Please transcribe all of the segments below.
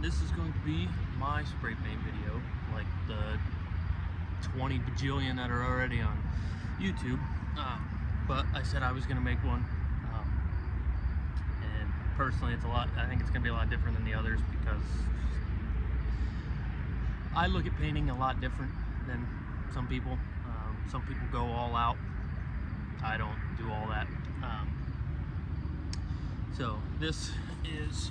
this is going to be my spray paint video, like the 20 bajillion that are already on YouTube. But I said I was going to make one. And personally, I think it's going to be a lot different than the others because I look at painting a lot different than some people. Some people go all out. I don't do all that. So this is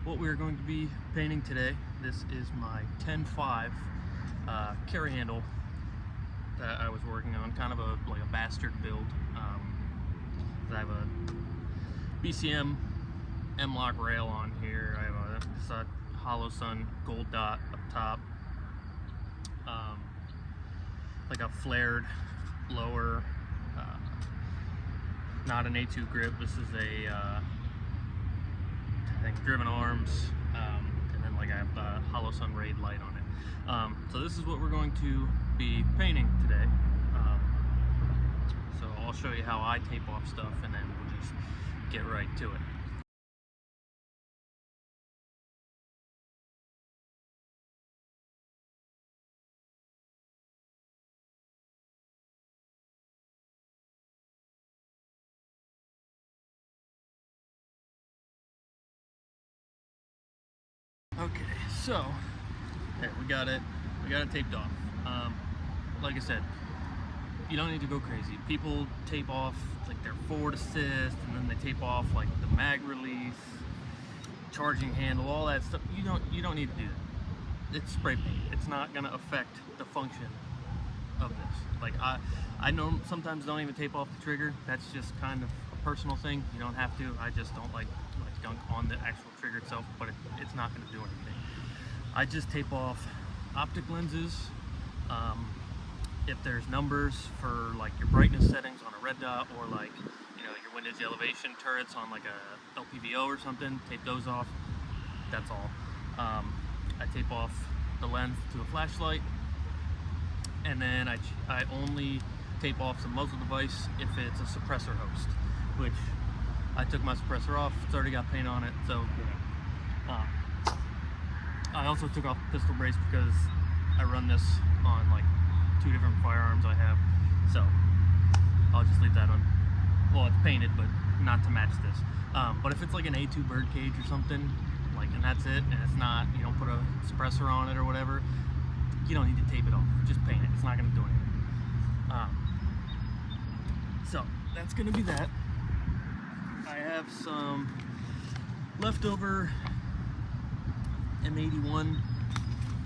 what we're going to be painting today. This is my 10.5 carry handle that I was working on, kind of like a bastard build. I have a BCM M-Lock rail on here. I have a Hollow Sun gold dot up top, like a flared lower, not an A2 grip. This is a I think driven arms, and then like I have the Hollow Sun Raid light on it. So this is what we're going to be painting today. So I'll show you how I tape off stuff, and then we'll just get right to it. Okay, so there, we got it taped off. Like I said, you don't need to go crazy. People tape off like their forward assist, and then they tape off like the mag release, charging handle, all that stuff. You don't need to do that. It's spray paint. It's not gonna affect the function of this. Like I know sometimes don't even tape off the trigger. That's just kind of a personal thing. You don't have to. I just don't like gunk on the actual trigger itself, but it's not going to do anything. I just tape off optic lenses. If there's numbers for like your brightness settings on a red dot, or like your windage elevation turrets on like a LPVO or something, tape those off. That's all. I tape off the lens to a flashlight, and then I only tape off the muzzle device if it's a suppressor host, which I took my suppressor off. It's already got paint on it, so I also took off the pistol brace because I run this on like 2 different firearms I have, so I'll just leave that on. Well, it's painted, but not to match this. But if it's like an A2 bird cage or something, like, and that's it, and it's not, you don't put a suppressor on it or whatever, you don't need to tape it off. Just paint it. It's not going to do anything. So that's going to be that. I have some leftover M81,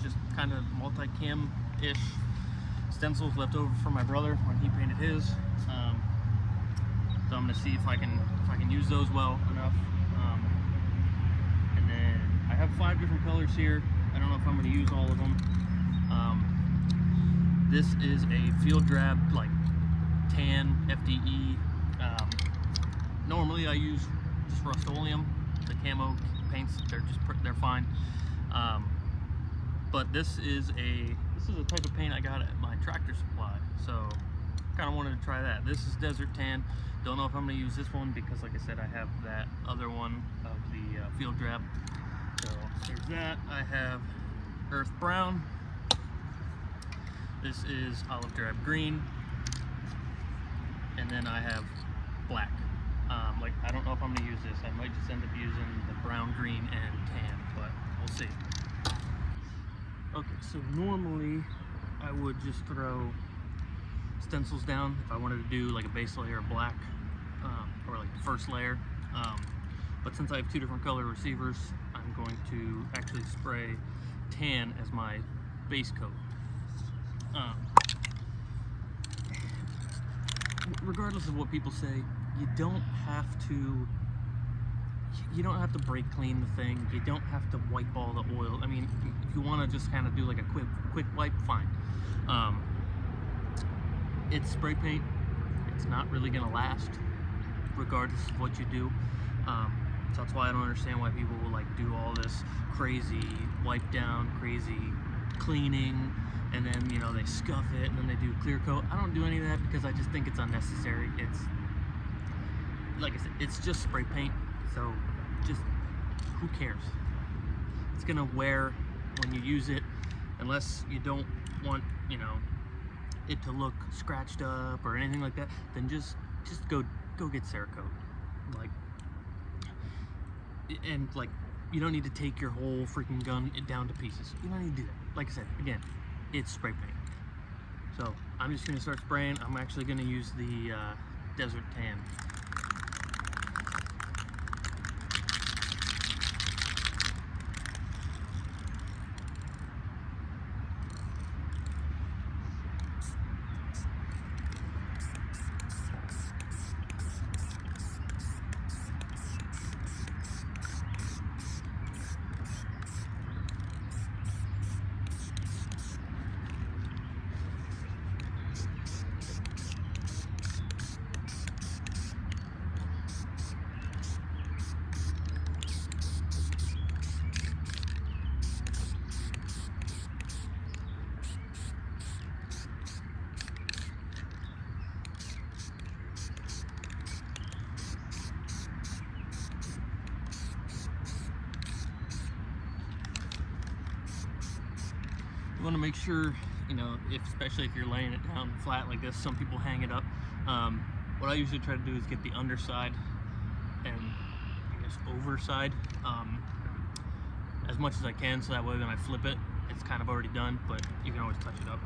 just kind of multi-cam-ish stencils left over from my brother when he painted his. So I'm gonna see if I can use those well enough. And then I have 5 different colors here. I don't know if I'm gonna use all of them. This is a field drab, like tan FDE. Normally I use just Rust-Oleum. The camo paints, they're fine. But this is a type of paint I got at my Tractor Supply, so kind of wanted to try that. This is Desert Tan. Don't know if I'm going to use this one because, like I said, I have that other one of the field drab. So there's that. I have Earth Brown. This is Olive Drab Green, and then I have Black. Like, I don't know if I'm going to use this. I might just end up using the brown, green, and tan, but we'll see. Okay, so normally I would just throw stencils down if I wanted to do like a base layer of black, or like the first layer. But since I have 2 different color receivers, I'm going to actually spray tan as my base coat. Regardless of what people say, you don't have to brake clean the thing. You don't have to wipe all the oil. I mean, if you want to just kind of do like a quick wipe, fine. It's spray paint. It's not really gonna last, regardless of what you do. So that's why I don't understand why people will like do all this crazy wipe down, crazy cleaning, and then they scuff it and then they do clear coat. I don't do any of that because I just think it's unnecessary. It's like I said, it's just spray paint, so just who cares? it's gonna wear when you use it, unless you don't want, you know, it to look scratched up or anything like that. Then just go get Cerakote. Like, and like, you don't need to take your whole freaking gun down to pieces. You don't need to do that. Like I said, again, it's spray paint. So I'm just gonna start spraying. I'm actually gonna use the Desert Tan. You want to make sure, you know, especially if you're laying it down flat like this, some people hang it up. What I usually try to do is get the underside and I guess overside as much as I can, so that way when I flip it, it's kind of already done, but you can always touch it up.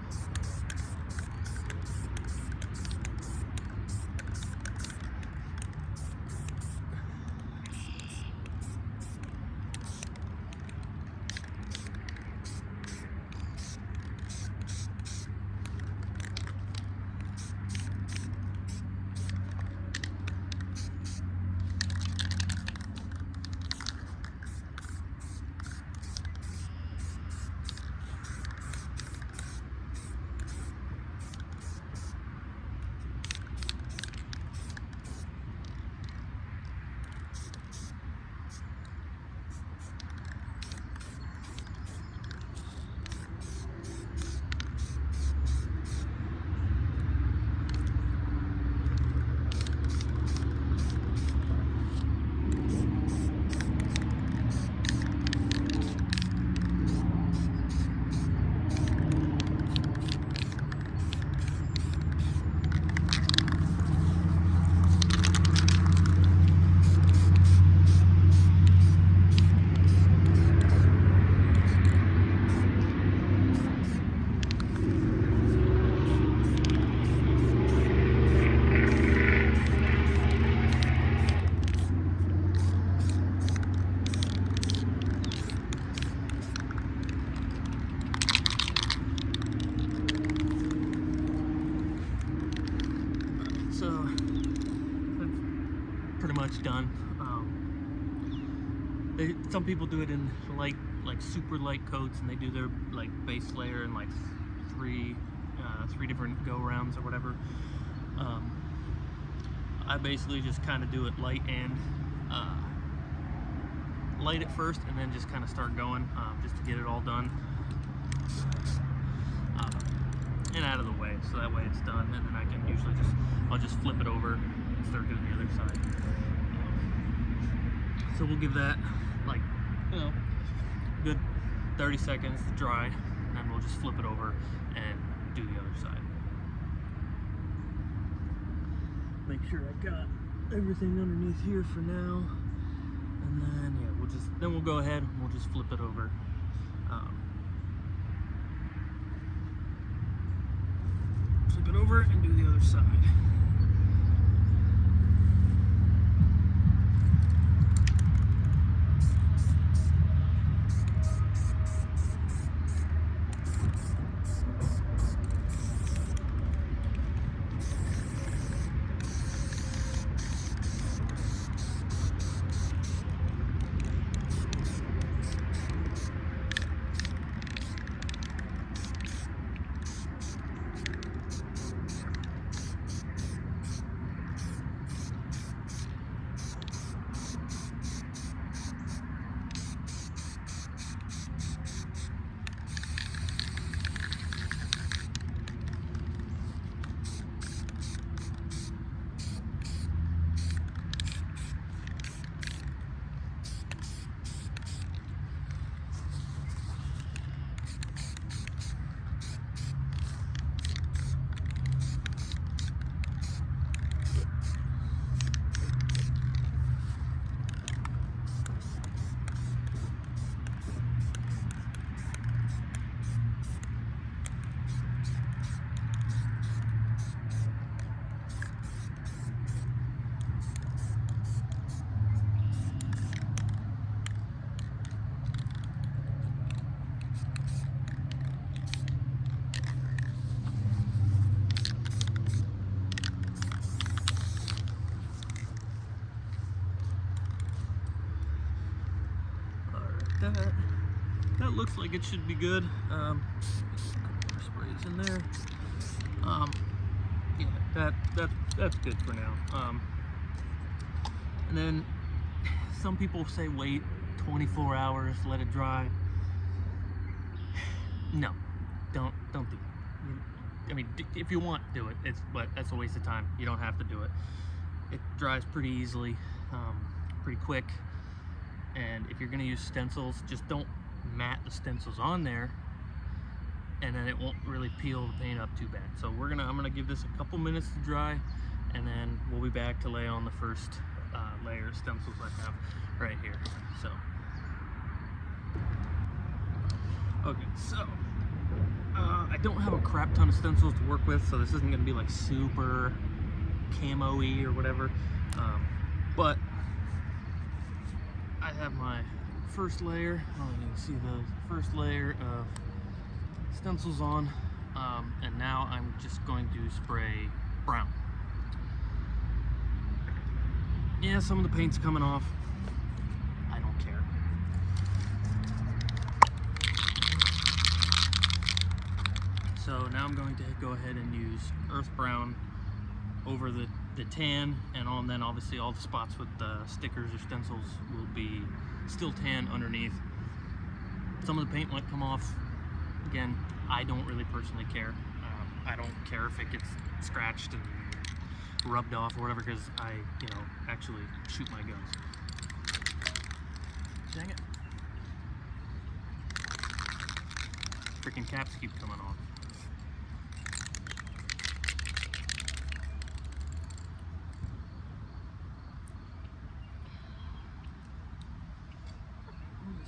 Pretty much done. Some people do it in light, like super light coats, and they do their like base layer in like three different go rounds or whatever. I basically just kind of do it light and light at first, and then just kind of start going just to get it all done and out of the way, so that way it's done, and then I can usually I'll just flip it over and start doing the other side. So we'll give that like, you know, good 30 seconds to dry, and then we'll just flip it over and do the other side. Make sure I got everything underneath here for now, and then yeah, we'll go ahead and we'll just flip it over. Flip it over and do the other side. that looks like it should be good. A couple more sprays in there. Yeah, that's good for now. And then some people say wait 24 hours, let it dry. No, don't do it. I mean, if you want, do it. But that's a waste of time. You don't have to do it. It dries pretty easily, pretty quick. And if you're gonna use stencils, just don't mat the stencils on there, and then it won't really peel the paint up too bad. So I'm gonna give this a couple minutes to dry, and then we'll be back to lay on the first layer of stencils I have right here. So, okay, so I don't have a crap ton of stencils to work with, so this isn't gonna be like super camo-y or whatever, but I have my first layer. Oh, you can see the first layer of stencils on, and now I'm just going to spray brown. Yeah, some of the paint's coming off. I don't care. So now I'm going to go ahead and use earth brown over the tan, and then obviously all the spots with the stickers or stencils will be still tan underneath. Some of the paint might come off. Again, I don't really personally care. I don't care if it gets scratched and rubbed off or whatever, because I, actually shoot my guns. Dang it. Freaking caps keep coming off.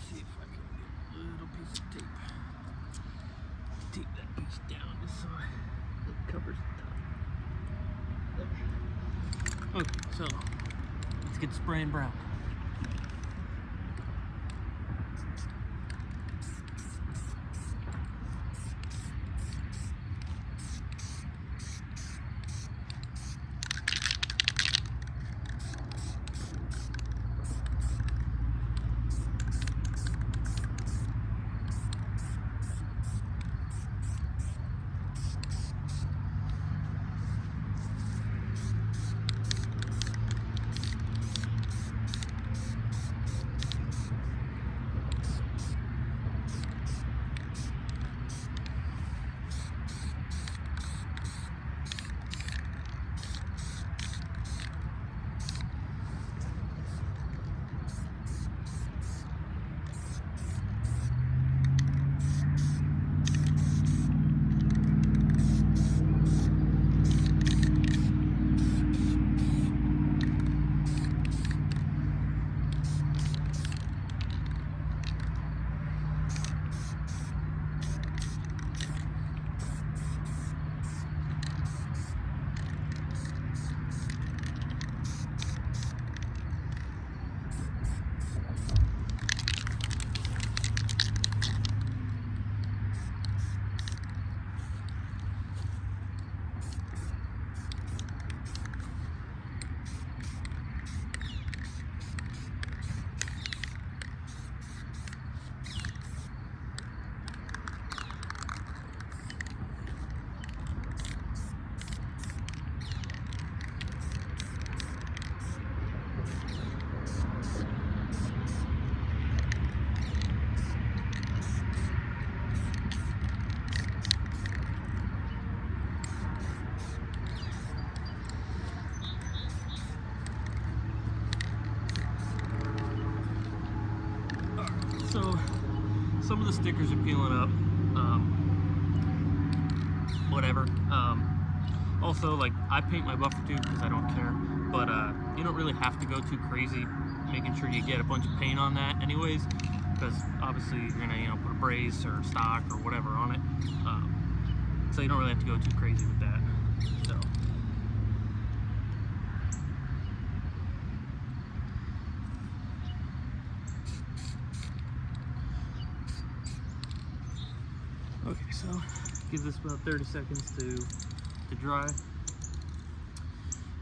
See if I can get a little piece of tape. Tape that piece down just so it covers the top. Okay, so let's get spraying brown. So some of the stickers are peeling up, whatever. Also, like, I paint my buffer tube because I don't care, but you don't really have to go too crazy making sure you get a bunch of paint on that anyways, because obviously you're gonna put a brace or stock or whatever on it, so you don't really have to go too crazy with that. So okay, so give this about 30 seconds to dry,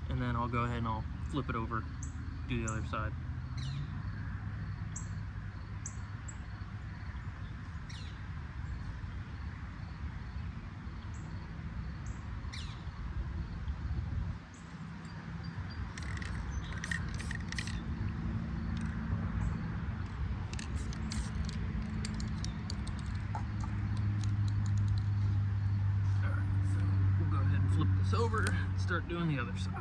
and then I'll go ahead and I'll flip it over, do the other side. this over and start doing the other side.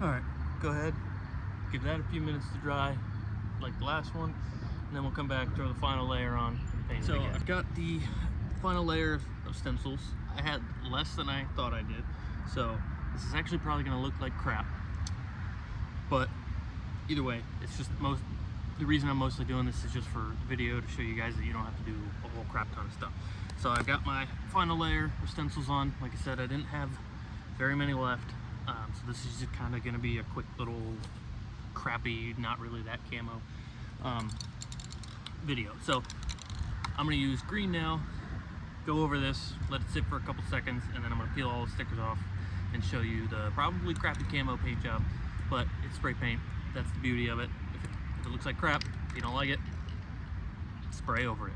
Alright, go ahead, give that a few minutes to dry, like the last one, and then we'll come back, throw the final layer on, and paint it again. So I've got the final layer of stencils. I had less than I thought I did, so this is actually probably going to look like crap. But either way, it's just the reason I'm mostly doing this is just for video to show you guys that you don't have to do a whole crap ton of stuff. So I've got my final layer of stencils on. Like I said, I didn't have very many left. So this is just kind of going to be a quick little crappy, not really that camo video. So I'm going to use green now, go over this, let it sit for a couple seconds, and then I'm going to peel all the stickers off and show you the probably crappy camo paint job, but it's spray paint. That's the beauty of it. If it looks like crap, if you don't like it, spray over it.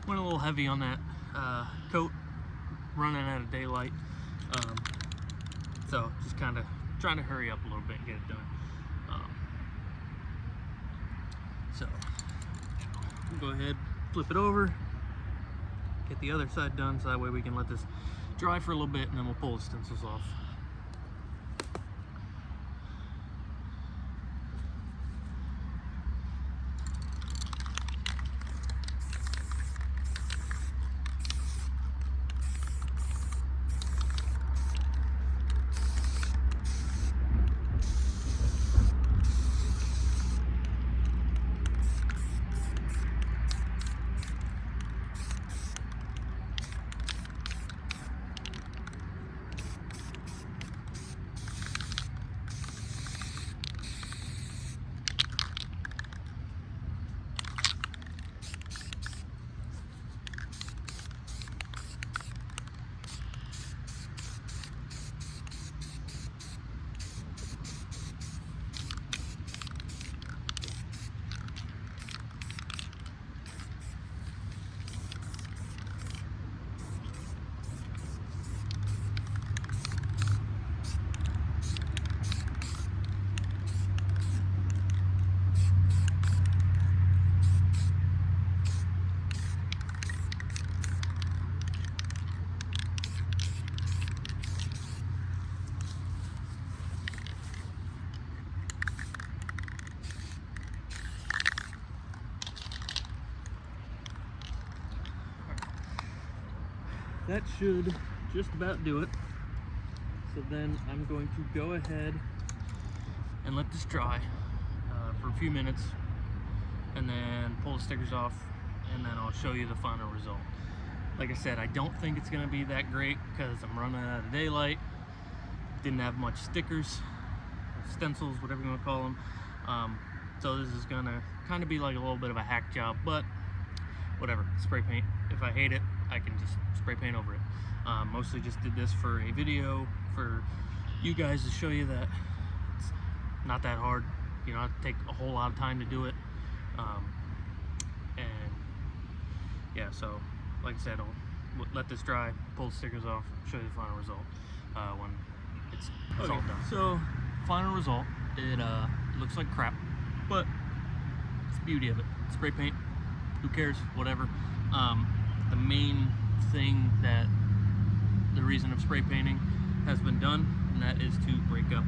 Went a little heavy on that coat, running out of daylight, so just kind of trying to hurry up a little bit and get it done. So we'll go ahead, flip it over, get the other side done, so that way we can let this dry for a little bit, and then we'll pull the stencils off. that should just about do it. So then I'm going to go ahead and let this dry for a few minutes, and then pull the stickers off, and then I'll show you the final result. Like I said, I don't think it's going to be that great because I'm running out of daylight. Didn't have much stickers, stencils, whatever you want to call them. So this is going to kind of be like a little bit of a hack job, but whatever, spray paint. If I hate it, I can just spray paint over it. Mostly just did this for a video for you guys to show you that it's not that hard. You don't have to take a whole lot of time to do it. And yeah, so like I said, I'll let this dry, pull the stickers off, show you the final result when it's all done. So final result, it looks like crap, but it's the beauty of it. Spray paint, who cares, whatever. The main thing that the reason of spray painting has been done, and that is to break up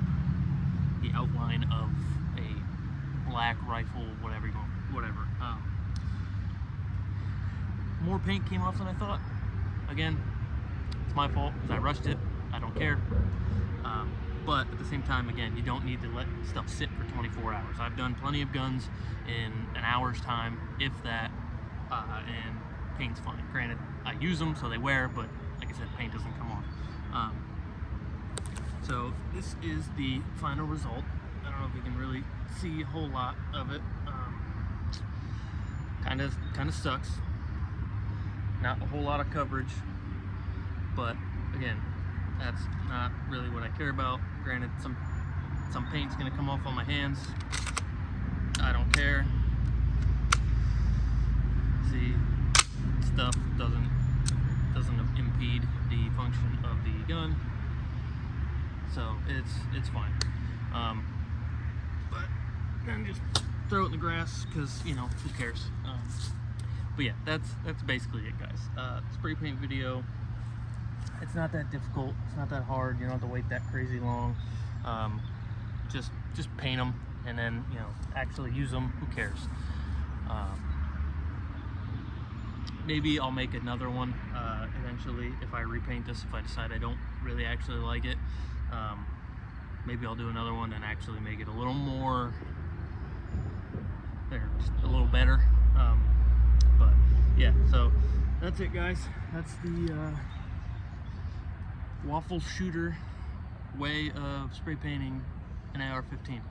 the outline of a black rifle, whatever you want, whatever. More paint came off than I thought. Again, it's my fault because I rushed it. I don't care. But at the same time, again, you don't need to let stuff sit for 24 hours. I've done plenty of guns in an hour's time, if that, and paint's fine. Granted, I use them so they wear, but like I said, paint doesn't come off. So this is the final result. I don't know if you can really see a whole lot of it. Kind of sucks. Not a whole lot of coverage, but again, that's not really what I care about. Granted, some paint's gonna come off on my hands. I don't care. See, stuff doesn't impede the function of the gun, so it's fine. But then just throw it in the grass because, you know, who cares. But yeah, that's basically it, guys. Spray paint video. It's not that difficult. It's not that hard. You don't have to wait that crazy long. Just paint them, and then, you know, actually use them. Who cares? Maybe I'll make another one eventually if I repaint this. If I decide I don't really actually like it, maybe I'll do another one and actually make it a little more, just a little better. But yeah, so that's it, guys. That's the waffle shooter way of spray painting an AR-15.